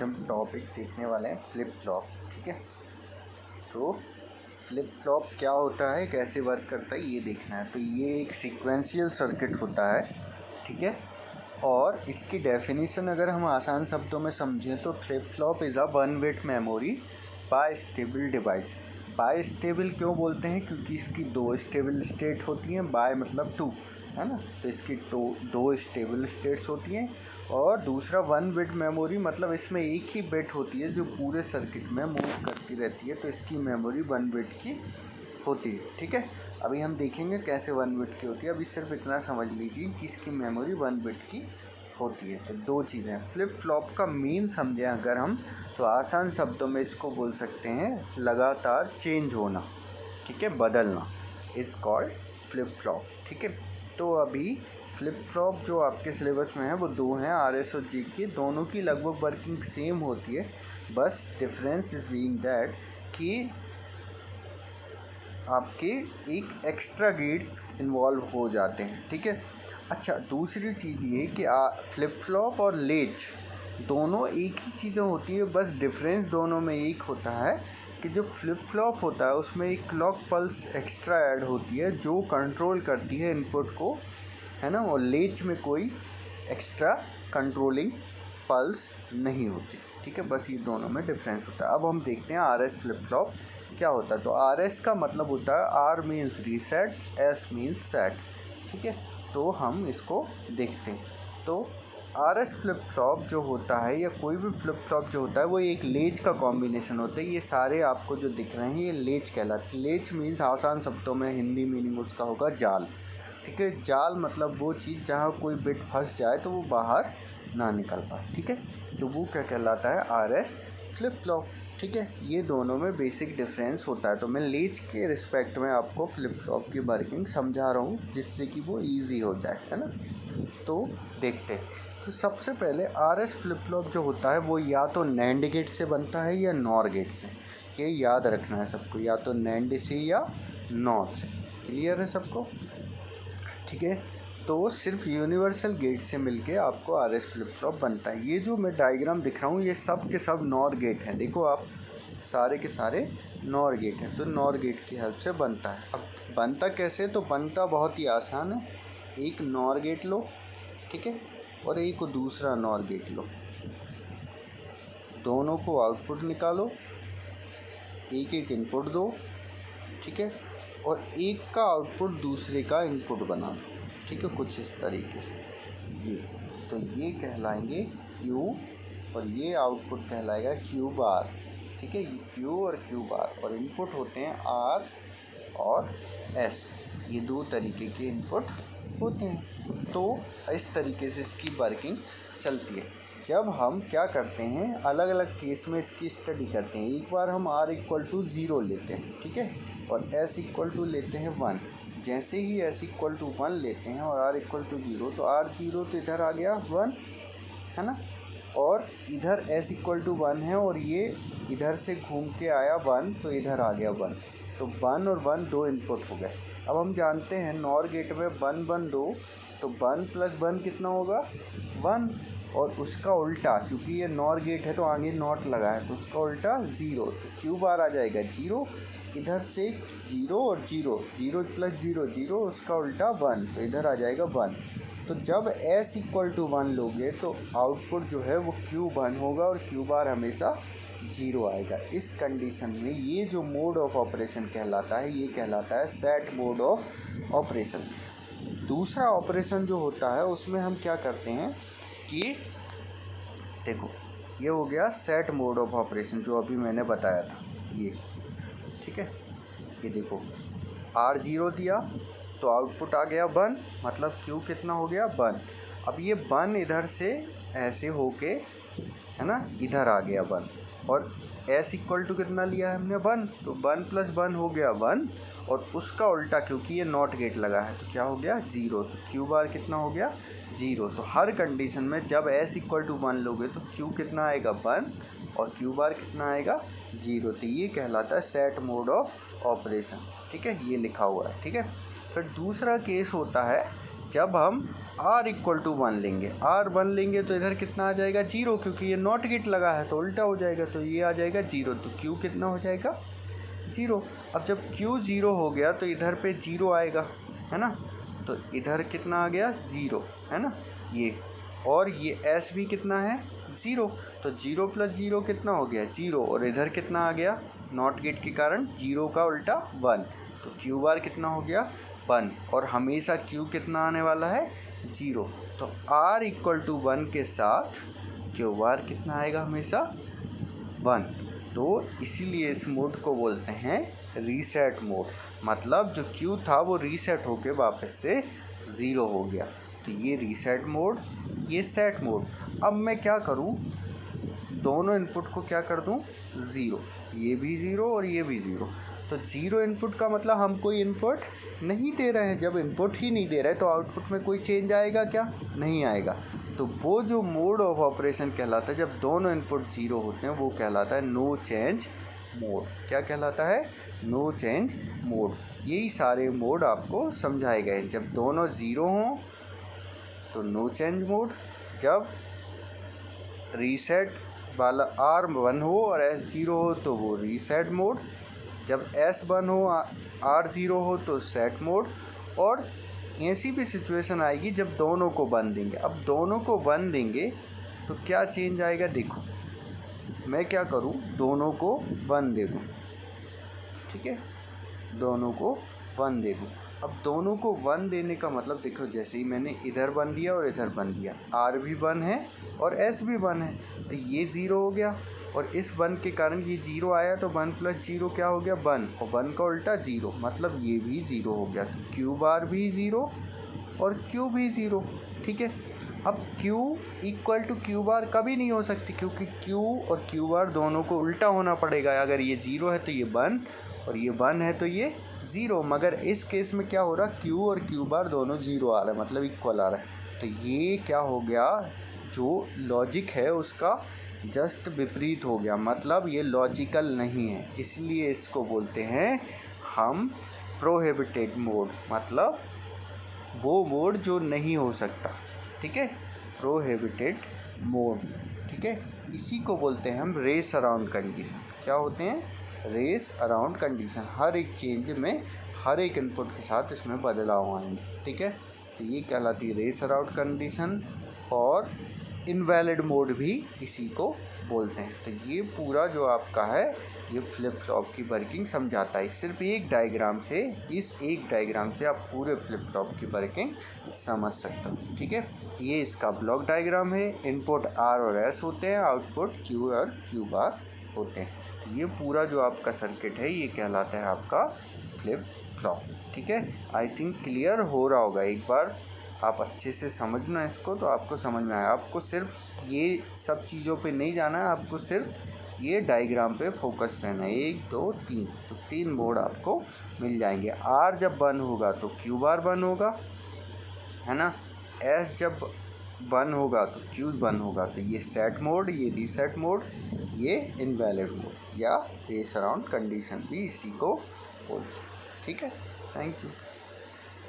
हम टॉपिक देखने वाले हैं फ्लिप फ्लॉप। ठीक है, तो फ्लिप फ्लॉप क्या होता है, कैसे वर्क करता है, ये देखना है। तो ये एक सीक्वेंशियल सर्किट होता है, ठीक है। और इसकी डेफिनेशन अगर हम आसान शब्दों में समझें तो flip flop is a one bit memory by stable device. By stable क्यों बोलते हैं, क्योंकि इसकी दो स्टेबल स्टेट होती हैं। बाय मतलब टू, है ना, तो इसकी दो स्टेबल स्टेट्स होती हैं। और दूसरा वन बिट मेमोरी मतलब इसमें एक ही बिट होती है जो पूरे सर्किट में मूव करती रहती है, तो इसकी मेमोरी वन बिट की होती है। ठीक है, अभी हम देखेंगे कैसे वन बिट की होती है। अभी सिर्फ इतना समझ लीजिए कि इसकी मेमोरी वन बिट की होती है। तो दो चीज़ें, फ्लिप फ्लॉप का मीन समझें अगर हम, तो आसान शब्दों में इसको बोल सकते हैं लगातार चेंज होना, ठीक है, बदलना, इज़ कॉल्ड फ्लिप फ्लॉप। ठीक है, तो अभी फ्लिप फ्लॉप जो आपके सिलेबस में है वो दो हैं, RS और G की। दोनों की लगभग वर्किंग सेम होती है, बस डिफरेंस इज़ बीइंग दैट कि आपके एक एक्स्ट्रा गेट्स इन्वॉल्व हो जाते हैं। ठीक है, अच्छा, दूसरी चीज़ ये कि फ्लिप फ्लॉप और लेच दोनों एक ही चीज़ें होती है, बस डिफरेंस दोनों में एक होता है कि जो फ्लिप फ्लॉप होता है उसमें एक क्लॉक पल्स एक्स्ट्रा ऐड होती है जो कंट्रोल करती है इनपुट को, है ना, और लेच में कोई एक्स्ट्रा कंट्रोलिंग पल्स नहीं होती। ठीक है, बस ये दोनों में डिफरेंस होता है। अब हम देखते हैं RS फ्लिप फ्लॉप क्या होता है। तो RS का मतलब होता है R means reset, S means set. ठीक है, तो हम इसको देखते हैं। तो RS फ्लिप फ्लॉप जो होता है या कोई भी फ्लिप फ्लॉप जो होता है वो एक लेच का कॉम्बिनेशन होता है। ये सारे आपको जो दिख रहे हैं ये लेच कहलाते हैं। लेच मीन्स आसान शब्दों में हिंदी मीनिंग उसका होगा जाल। ठीक है, जाल मतलब वो चीज़ जहाँ कोई बिट फंस जाए तो वो बाहर ना निकल पाए। ठीक है, तो वो क्या कहलाता है, RS फ्लिप फ्लॉप। ठीक है, ये दोनों में बेसिक डिफरेंस होता है। तो मैं लेच के रिस्पेक्ट में आपको फ्लिप फ्लॉप की वर्किंग समझा रहा हूँ जिससे कि वो इजी हो जाए, है ना। तो देखते हैं। तो सबसे पहले RS फ्लिप फ्लॉप जो होता है वो या तो नैंड गेट से बनता है या नॉर गेट से। ये याद रखना है सबको, या तो नैंड से या नॉर से। क्लियर है सबको? ठीक है, तो सिर्फ यूनिवर्सल गेट से मिलके आपको RS फ्लिप फ्लॉप बनता है। ये जो मैं डायग्राम दिख रहा हूँ ये सब के सब नॉर गेट हैं। देखो आप, सारे के सारे नॉर गेट हैं, तो नॉर गेट की हेल्प से बनता है। अब बनता कैसे, तो बनता बहुत ही आसान है। एक नॉर गेट लो, ठीक है, और एक दूसरा नॉर गेट लो, दोनों को आउटपुट निकालो, एक एक इनपुट दो, ठीक है, और एक का आउटपुट दूसरे का इनपुट बना दो। ठीक है, कुछ इस तरीके से ये, तो ये कहलाएंगे Q और ये आउटपुट कहलाएगा Q बार। ठीक है, Q और Q बार, और इनपुट होते हैं R और S। ये दो तरीके के इनपुट होते हैं। तो इस तरीके से इसकी वर्किंग चलती है। जब हम क्या करते हैं, अलग अलग केस में इसकी स्टडी करते हैं। एक बार हम R = 0 लेते हैं, ठीक है, और S = लेते हैं 1। जैसे ही S = 1 लेते हैं और R = 0, तो R 0 तो इधर आ गया 1, है ना, और इधर S = 1 है और ये इधर से घूम के आया 1, तो इधर आ गया 1। तो 1 और 1 दो इनपुट हो गए। अब हम जानते हैं नॉर गेट में 1 1 2, तो 1 + 1 कितना होगा, 1, और उसका उल्टा, क्योंकि ये नॉर गेट है तो आगे नॉट लगा है, तो उसका उल्टा 0, तो Q बार आ जाएगा 0। इधर से 0 और 0, 0 + 0 0, उसका उल्टा 1, तो इधर आ जाएगा 1। तो जब S = 1 लोगे तो आउटपुट जो है वो Q1 होगा और Q बार हमेशा 0 आएगा। इस कंडीशन में ये जो मोड ऑफ ऑपरेशन कहलाता है ये कहलाता है सेट मोड ऑफ ऑपरेशन। दूसरा ऑपरेशन जो होता है उसमें हम क्या करते हैं कि देखो, ये हो गया सेट मोड ऑफ ऑपरेशन जो अभी मैंने बताया था ये। ठीक है, ये देखो, R 0 दिया तो आउटपुट आ गया 1, मतलब Q कितना हो गया, 1। अब ये 1 इधर से ऐसे होके, है ना, इधर आ गया 1, और S = कितना लिया है हमने, 1, तो 1 + 1 हो गया 1, और उसका उल्टा, क्योंकि ये नॉट गेट लगा है तो क्या हो गया, 0, तो Q बार कितना हो गया, 0। तो हर कंडीशन में जब S = 1 लोगे तो Q कितना आएगा, 1, और Q बार कितना आएगा, 0। तो ये कहलाता है सेट मोड ऑफ ऑपरेशन। ठीक है, ये लिखा हुआ है। ठीक है, फिर दूसरा केस होता है जब हम r इक्वल टू 1 लेंगे, r 1 लेंगे तो इधर कितना आ जाएगा 0, क्योंकि ये नॉट गेट लगा है तो उल्टा हो जाएगा, तो ये आ जाएगा 0, तो q कितना हो जाएगा 0। अब जब q 0 हो गया तो इधर पे 0 आएगा, है ना, तो इधर कितना आ गया 0, है ना ये, और ये s भी कितना है 0, तो 0 + 0 कितना हो गया 0, और इधर कितना आ गया नॉट गेट के कारण 0 का उल्टा 1, तो q बार कितना हो गया 1, और हमेशा q कितना आने वाला है 0, तो r इक्वल टू 1 के साथ q बार कितना आएगा हमेशा 1, तो इसीलिए इस मोड को बोलते हैं रीसेट मोड, मतलब जो q था वो रीसेट होके वापस से 0 हो गया, तो ये रीसेट मोड, ये सेट मोड। अब मैं क्या करूं, दोनों इनपुट को क्या कर दूं 0, ये भी 0 और ये भी 0, तो 0 इनपुट का मतलब हम कोई इनपुट नहीं दे रहे हैं, जब इनपुट ही नहीं दे रहे तो आउटपुट में कोई चेंज आएगा क्या, नहीं आएगा, तो वो जो मोड ऑफ ऑपरेशन कहलाता है जब दोनों इनपुट 0 होते हैं वो कहलाता है नो चेंज मोड। क्या कहलाता है, नो चेंज मोड। यही सारे मोड आपको समझाए गए, जब दोनों 0 हों तो नो चेंज मोड, जब रीसेट वाला R 1 हो और S 0 हो तो वो रीसेट मोड, जब S 1 हो R 0 हो तो सेट मोड, और ऐसी भी सिचुएशन आएगी जब दोनों को 1 देंगे। अब दोनों को 1 देंगे तो क्या चेंज आएगा, देखो मैं क्या करूं, दोनों को 1 दे दूं, ठीक है, दोनों को 1 दे दूं। अब दोनों को 1 देने का मतलब देखो, जैसे ही मैंने इधर 1 दिया और इधर 1 दिया, R भी 1 है और S भी 1 है, तो ये 0 हो गया, और इस 1 के कारण ये 0 आया, तो 1 + 0 क्या हो गया 1, और 1 का उल्टा 0, मतलब ये भी 0 हो गया, तो Q बार भी 0 और Q भी 0, ठीक है। अब Q इक्वल टू Q बार कभी नहीं हो सकती, क्योंकि Q और Q बार दोनों को उल्टा होना पड़ेगा, अगर ये 0 है तो ये 1 और ये 1 है तो ये 0, मगर इस केस में क्या हो रहा, Q और Q बार दोनों 0 आ रहा है, मतलब इक्वल आ रहा है, तो ये क्या हो गया, जो लॉजिक है उसका जस्ट विपरीत हो गया, मतलब ये लॉजिकल नहीं है, इसलिए इसको बोलते हैं हम प्रोहिबिटेड मोड, मतलब वो मोड जो नहीं हो सकता, ठीक है, प्रोहिबिटेड मोड, ठीक है। इसी को बोलते हैं हम रेस अराउंड कंडीशन। क्या होते हैं, रेस अराउंड कंडीशन, हर एक चेंज में हर एक इनपुट के साथ इसमें बदलाव आएंगे, ठीक है, तो ये कहलाती है रेस अराउंड कंडीशन, और इनवैलिड मोड भी इसी को बोलते हैं। तो ये पूरा जो आपका है ये फ्लिप फ्लॉप की वर्किंग समझाता है, सिर्फ एक डायग्राम से, इस एक डायग्राम से आप पूरे फ्लिप फ्लॉप की वर्किंग समझ सकते हो, ठीक है। ये इसका ब्लॉक डायग्राम है, इनपुट R और S होते हैं, आउटपुट Q और Q बार होते हैं। ये पूरा जो आपका सर्किट है ये कहलाता है आपका फ्लिप फ्लॉप, ठीक है। आई थिंक क्लियर हो रहा होगा, एक बार आप अच्छे से समझना इसको तो आपको समझ में आया। आपको सिर्फ ये सब चीज़ों पे नहीं जाना है, आपको सिर्फ ये डायग्राम पे फोकस रहना है। 1 2 3, तो 3 मोड आपको मिल जाएंगे। R जब 1 होगा तो Q बार 1 होगा, है ना, S जब 1 होगा तो Q 1 होगा, तो ये सेट मोड, ये रीसेट मोड, ये इनवैलिड मोड या रेस अराउंड कंडीशन भी इसी को बोलते हैं, ठीक है। Thank you.